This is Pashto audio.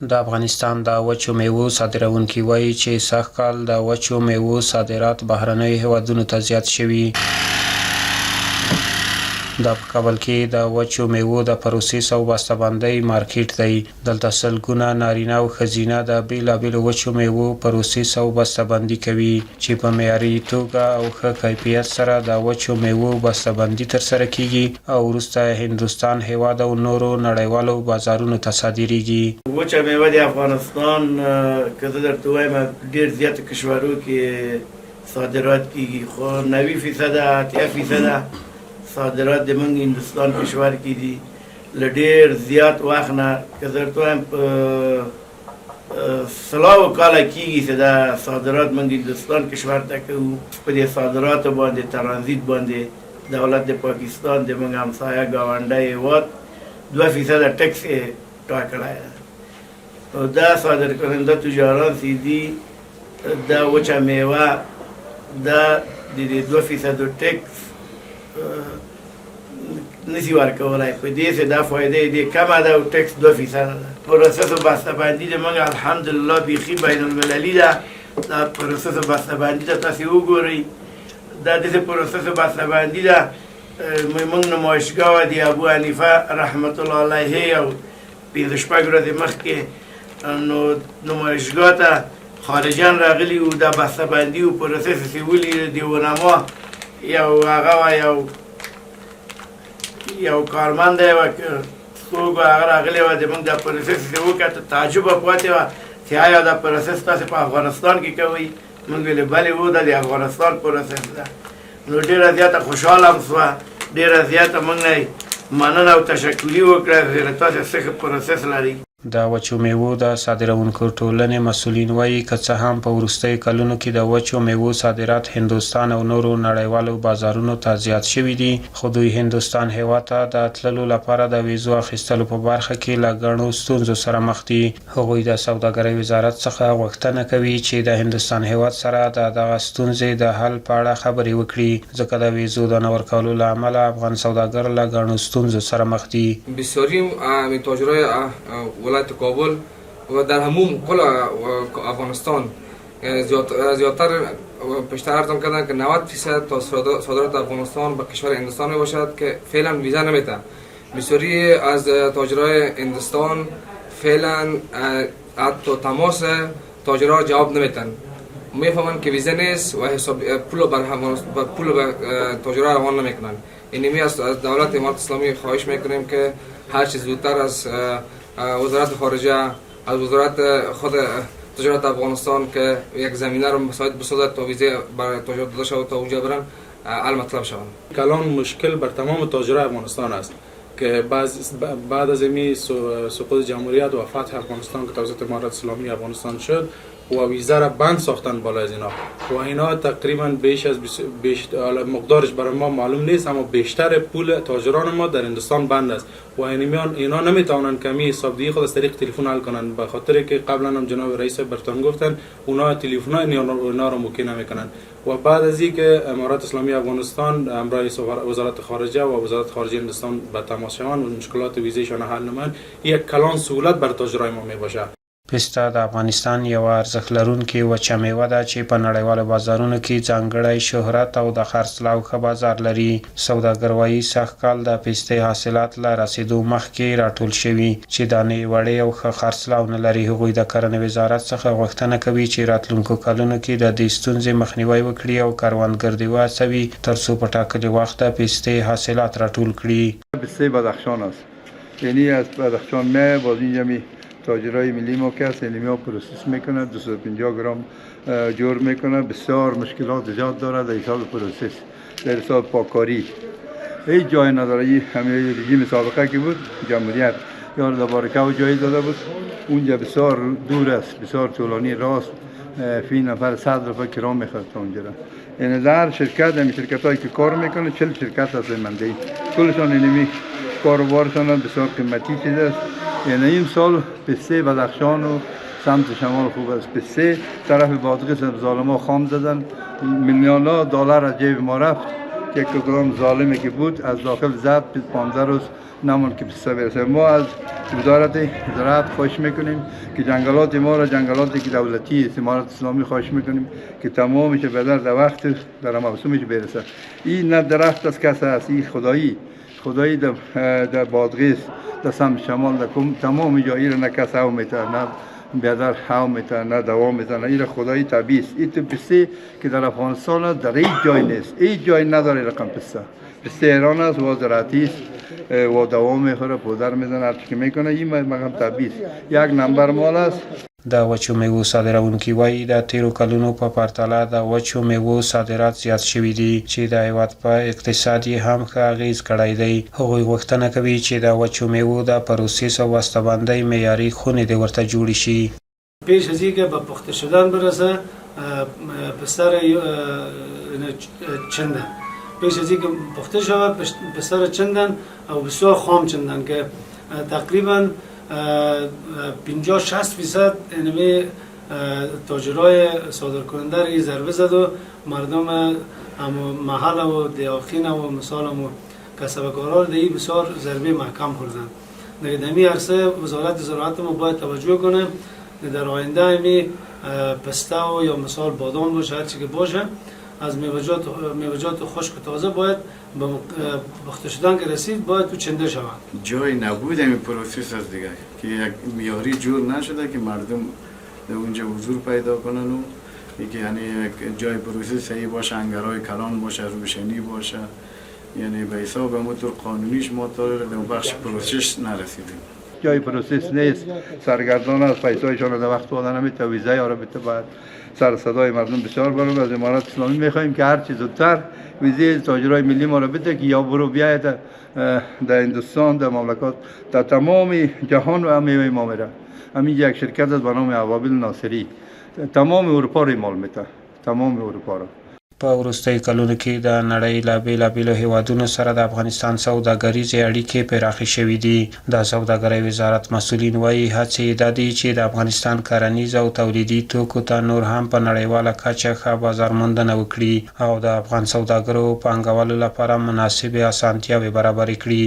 د افغانستان د وچو میوو صادروونکي وایي چې سږکال د وچو میوو صادرات بهرنیو هیوادونو ته زیات شوي. دا په کابل کې د وچو میوو د پروسس او بسته‌بندۍ مارکیټ دی. دلته سلګونه نارینه او ښځینه د بېلابېلو وچو میوو پروسس او بسته‌بندي کوي چې په معیاري توګه او ښه کیفیت سره د وچو میوو بسته‌بندي ترسره کیږي او وروسته هندوستان هیواد او نورو نړیوالو بازارونو ته صادریږي. وچه میوه د افغانستان که زه درته ووایم ډېر زیاتو کشورو کې صادرات کیږي، خو 90% 80% صادرات د موږ هندوستان کشور کې دي. له ډېر زیات وخت نه که زه درته ووایم په سلاو کاله کېږي چې دا صادرات موږ هندوستان کشور ته کوو. په دې صادراتو باندې ترانزیت باندې دولت د پاکستان د موږ همسایه ګاونډی هېواد 2% ټکس یې ټاکلی ده. نو دا صادر کننده تجاران چې دي دا وچه میوه دا د دې 2% ټکس نشي ورکولی. په دې چې دا فایده یې ډېر کمه ده او ټکس 2% ده. پروسس و بسته‌بندي د موږ الحمدلله بیخي بین المللي ده. دا پروسس و بسته‌بندي ته تاسې وګورئ، دا داسې پروسس و بسته‌بندي ده. موږ نمایشګاه وه د ابو حنیفه رحمت الله علیه او 5-6 ورځې مخکې نو نمایشګاه ته خارجیان راغلي وو. دا بسته‌بندي و پروسس چې ولي د ونما یو هغه یو کارمند دی څوک هغه راغلی وه د موږ دا پروسس چې وکړه تعجب پاتې وه چې آیا دا پروسس تاسې په افغانستان کې کوئ؟ موږ ویلې بلې و دا د افغانستان پروسس ده. نو ډېره زیاته خوشحاله هم شوه، ډېره زیاته موږ نه مننه او تشکري وکړه چې تاسې څه پروسس لرئ. د وچو میوو د صادروونکو ټولنې مسؤلین وایي که څه هم په وروستیو کلونو کې د وچو میوو صادرات هندوستان او نورو نړیوالو بازارونو ته زیات شوي دي، خو دوی هندوستان هیواد ته د تللو لپاره د ویزو اخیستلو په برخه کې له ګڼو ستونزو سره مخ دي. هغوی د سوداګرۍ وزارت څخه غوښتنه کوي چې د هندوستان هیواد سره د دغه ستونزې د حل په اړه خبرې وکړي، ځکه د ویزو د نه ورکولو له امله افغان سوداګر له ګڼو ستونزو سره مخ دي. بسیاری تاجرای ولایت کابل و در همون کل افغانستان زیادتر پیشتر ارزم کردن که 90% تا صادرات افغانستان به کشور هندوستان می باشد که فعلا ویزا نمیده. بسیاری از تاجرای هندوستان فعلا حتی تماس تاجرها جواب نمیدن، میفهمن که ویزا نیست و حساب پول به تاجرها روان نمیکنن. اینمی از دولت امارت اسلامی خواهش میکنیم که هر چیز زودتر از وزارت خارجه، از وزارت خود تجارت افغانستان که یک زمینه رو بسازد تا ویزه برای تاجرات داده شود تا اونجا برن حل مطلب شوند. کلان مشکل بر تمام تاجرای افغانستان است که بعد از این سقوط جمهوریت و فتح افغانستان که توسط امارت اسلامی افغانستان شد و ویزا را بند ساختن بالای از اینا و اینا تقریبا بیش از مقدارش برای ما معلوم نیست، اما بیشتر پول تاجران ما در هندوستان بند است و اینا نمیتونن کمی حسابدهی خود از طریق تلفن حل کنن، به خاطر که قبلا هم جناب رئیس برتان گفتن اونا تلفن اینا رو موکل نمیکنن. و بعد از اینکه امارات اسلامی افغانستان همراه وزارت خارجه و وزارت خارجه هندوستان به تماس شوند و مشکلات ویزیشان حل نمایند، یک کلان سهولت بر تاجرای ما میباشه. پسته د افغانستان یو ارزښت لرونکې وچه میوه ده چې په نړیوالو بازارونو کې ځانګړی شهرت او د خرڅلاو ښه بازار لري. سوداګر وایي سږکال د پستې حاصلات له رسېدو مخکې راټول شوي چې دانې وړې او ښه خرڅلاو نه لري. هغوی د کرنې وزارت څخه غوښتنه کوي چې راتلونکو کلونو کې د دې ستونزې مخنیوی وکړي او کروندګر دې وهڅوي ترڅو په ټاکلي وخت د پستې حاصلات راټول کړي. پسته بدخشان است، یعنی از بدخشان میه باز اینجا تاجرای ملی ما که سلیمی پروسس میکنه 250 گرم جور میکنه. بسیار مشکلات زیاد داره در حساب پروسس، در حساب پاکاری هیچ جای نداره. همین رژیم سابقه که بود جمهوریت یا لبارکه و جایی داده بود، اونجا بسیار دور است، بسیار طولانی راست، فی نفر 100 نفر کرام میخواد تا اونجا. یعنی در شرکت همین شرکت هایی که کار میکنه 40 شرکت هست منده کلشان اینمی کاروبارشان بسیار قیمتی چیز است. یعنی این سال پسته بدخشان و سمت شمال خوب است. پسته طرف بادغیس ظالما خام زدن، میلیون‌ها دلار از جیب ما رفت. یک کدام ظالمی که بود از داخل زد 15 روز نمون که پسته برسه. ما از وزارت زراعت خواهش میکنیم که جنگلات ما را، جنگلاتی که دولتی است، امارت اسلامی خواهش میکنیم که تمامش بدر در وقت در موسمش برسه. این نه درخت از کس است، این خدایی در بادغیس در سمت شمال در تمام جایی را نه کس هاو میتونه، نه بیادر هاو میتونه، نه دوام میتونه. این خدایی طبیعی است. این پسته که در افغانستان در هیچ جای نیست، هیچ جای نداره رقم پسته ایران است و زراعتی است و دوام میخوره، پودر میزنه، هر چی که میکنه. این مقام طبیعی است، یک نمبر مال است. د وچو میوو صادرونکي وایي د تیرو کلونو په پرتله د وچو میوو صادرات زیات شوي دي چې د هیواد په اقتصاد یې هم ښه اغیز کړی دی. هغوی غوښتنه کوي چې د وچو میوو د پروسس او بسته‌بندۍ معیاري خونې دې ورته جوړې شي. پیش از اینکه به پخته شدن برسه پسر چندن، پیش از اینکه پخته شود پسر چندن او بسیار خام چندن که تقریبا 50-60% اینمی تاجرای صادرکننده را ضربه زد و مردم محل و دیاخین و مثال و کسبکارا را دی بسیار ضربه محکم خوردن. در این عرصه وزارت زراعت ما باید توجه کنه در آینده امی پسته و یا مثال بادام باشه، هر چی که باشه از میوه‌جات خشک و تازه باید به پخته شدن که رسید باید تو چنده شود. جای نبود این پروسس از دیگه که یک معیاری جور نشده که مردم در اونجا حضور پیدا کنن و یعنی جای پروسس صحیح باشه، انگارهای کلان باشه، روشنی باشه. یعنی به حساب موتور قانونیش ما تا در بخش پروسس نرسیدیم. جای پروسس نیست، سرگردان از پیسایشان در وقت آدن نمیتونه ویزای آره بده. باید سر صدای مردم بسیار برم. از امارت اسلامی میخوایم که هر چی زودتر ویزای تاجرای ملی ما را بده که یا برو بیاید در هندوستان، در مملکات، در تمام جهان و میوه ما میره. همین یک شرکت است به نام ابابیل ناصری تمام اروپا را مال میده، تمام اروپا را. په وروستیو کلونو کې د نړۍ له بېلابېلو هیوادونو سره د افغانستان سوداګریزې اړیکې پراخې شوې دي. د سوداګرۍ وزارت مسؤلین وایي هڅې یې دا دي چې د افغانستان کرنیز او تولیدي توکو ته نور هم په نړیواله کچه ښه بازار موندنه وکړي او د افغان سوداګرو پانګوالو لپاره مناسبې اسانتیاوې برابرې کړي.